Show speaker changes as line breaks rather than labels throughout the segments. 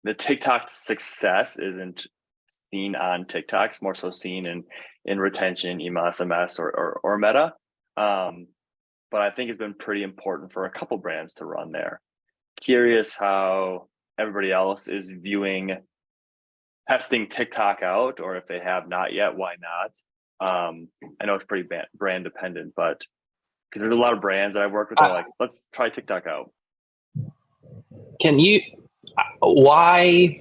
the TikTok success isn't seen on TikTok, it's more so seen in retention, email, SMS, or Meta. But I think it's been pretty important for a couple brands to run there. Curious how everybody else is viewing testing TikTok out, or if they have not yet, why not? I know it's pretty brand dependent, but because there's a lot of brands that I've worked with that are like, let's try TikTok out.
Can you, why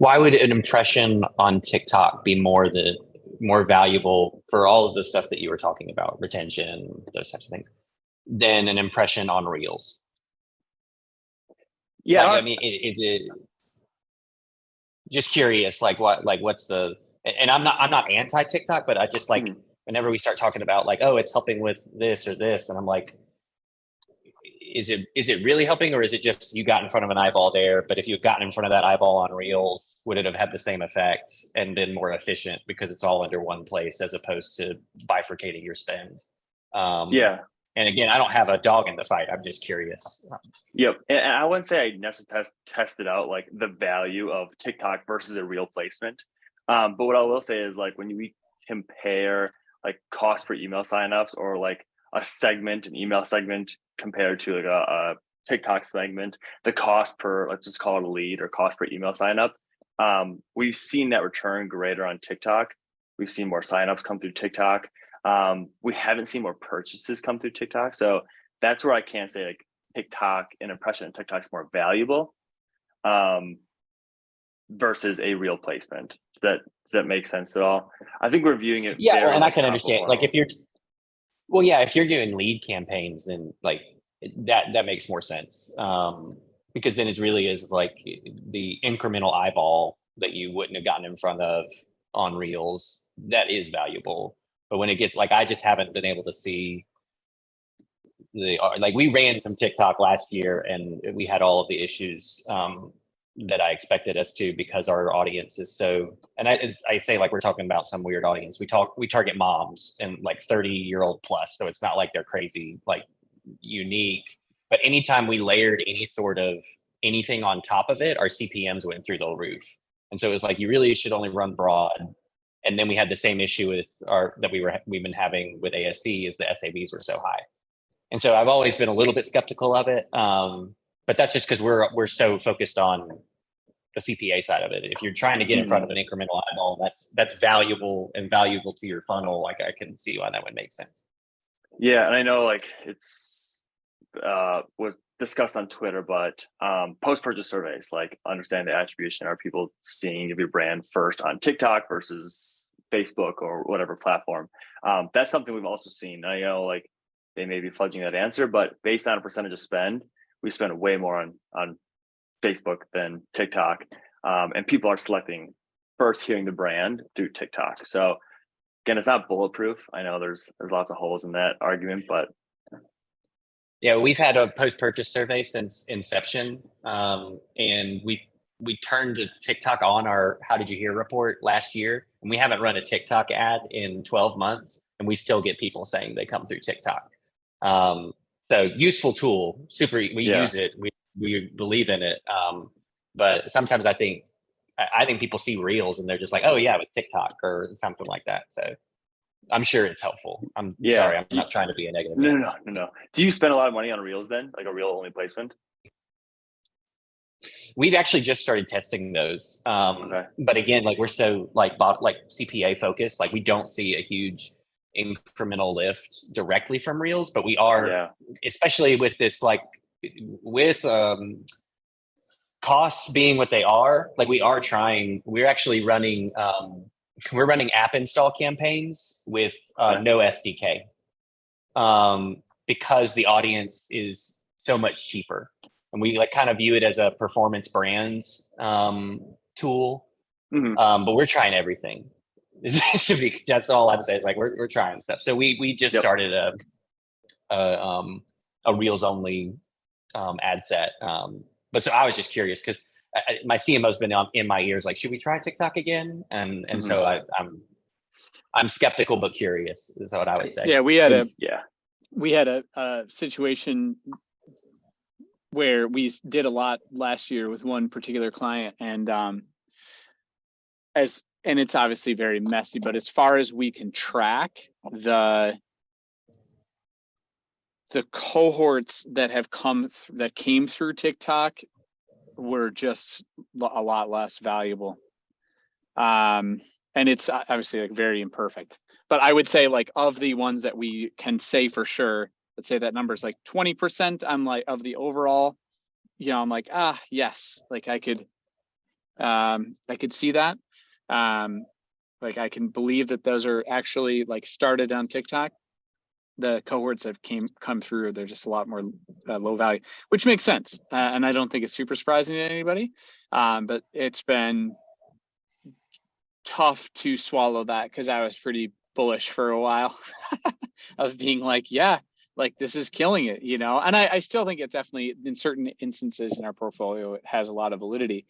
would an impression on TikTok be more valuable for all of the stuff that you were talking about, retention, those types of things, than an impression on Reels?
Yeah,
like, I mean, is it just curious? Like, what's the? And I'm not anti TikTok, but I just like whenever we start talking about like, oh, it's helping with this or this, and I'm like, is it really helping, or is it just you got in front of an eyeball there? But if you'd gotten in front of that eyeball on Reels, would it have had the same effect and been more efficient because it's all under one place as opposed to bifurcating your spend?
Yeah.
And again, I don't have a dog in the fight. I'm just curious.
Yep. And I wouldn't say I necessarily tested out like the value of TikTok versus a real placement. But what I will say is like when we compare like cost per email signups or like a segment, an email segment compared to like a TikTok segment, the cost per, let's just call it a lead, or cost per email sign up, we've seen that return greater on TikTok. We've seen more signups come through TikTok. We haven't seen more purchases come through TikTok. So that's where I can't say like TikTok, an impression on TikTok's more valuable versus a real placement. Does that make sense at all? I think we're viewing it.
Yeah, and I can understand. Like if you're doing lead campaigns, then like that makes more sense. Because then it really is like the incremental eyeball that you wouldn't have gotten in front of on Reels, that is valuable. But when it gets like, I just haven't been able to see like we ran some TikTok last year and we had all of the issues that I expected us to, because our audience is so, and I say like we're talking about some weird audience. We target moms and like 30-year-old plus, so it's not like they're crazy like unique. But anytime we layered any sort of anything on top of it, our CPMs went through the roof. And so it was like you really should only run broad. And then we had the same issue with we've been having with ASC, is the SABs were so high. And so I've always been a little bit skeptical of it. But that's just because we're so focused on the CPA side of it. If you're trying to get in front of an incremental eyeball, that's valuable to your funnel. Like I can see why that would make sense.
Yeah, and I know like it's was discussed on Twitter, but post-purchase surveys, like understand the attribution. Are people seeing your brand first on TikTok versus Facebook or whatever platform? That's something we've also seen. I know like they may be fudging that answer, but based on a percentage of spend, we spend way more on Facebook than TikTok. And people are selecting first hearing the brand through TikTok. So again, it's not bulletproof. I know there's lots of holes in that argument, but
yeah, we've had a post-purchase survey since inception. And we turned to TikTok on our How Did You Hear report last year. And we haven't run a TikTok ad in 12 months. And we still get people saying they come through TikTok. So useful tool, we use it, we believe in it. But sometimes I think people see Reels and they're just like, oh yeah, with TikTok or something like that. So I'm sure it's helpful. Sorry, I'm not trying to be a negative.
No. Do you spend a lot of money on Reels then? Like a Reel only placement?
We've actually just started testing those.
Okay.
But again, like we're so like CPA focused, like we don't see a huge incremental lift directly from Reels, but we are, especially with this, like with costs being what they are, like we're actually running, we're running app install campaigns with no SDK because the audience is so much cheaper. And we like kind of view it as a performance brands tool, but we're trying everything. That's all I'm saying. Is like we're trying stuff. So we just started a Reels only ad set. But so I was just curious because my CMO's been in my ears like, should we try TikTok again? And so I'm skeptical but curious is what I would say.
Yeah, we had a situation where we did a lot last year with one particular client, and it's obviously very messy, but as far as we can track the cohorts that have that came through TikTok were just a lot less valuable. And it's obviously like very imperfect, but I would say like of the ones that we can say for sure, let's say that number is like 20%. I'm like of the overall, I'm like, yes, like I could see that. Like I can believe that those are actually like started on TikTok. The cohorts that come through, they're just a lot more low value, which makes sense. And I don't think it's super surprising to anybody, but it's been tough to swallow that because I was pretty bullish for a while of being like, yeah, like this is killing it, And I still think it definitely, in certain instances in our portfolio, it has a lot of validity.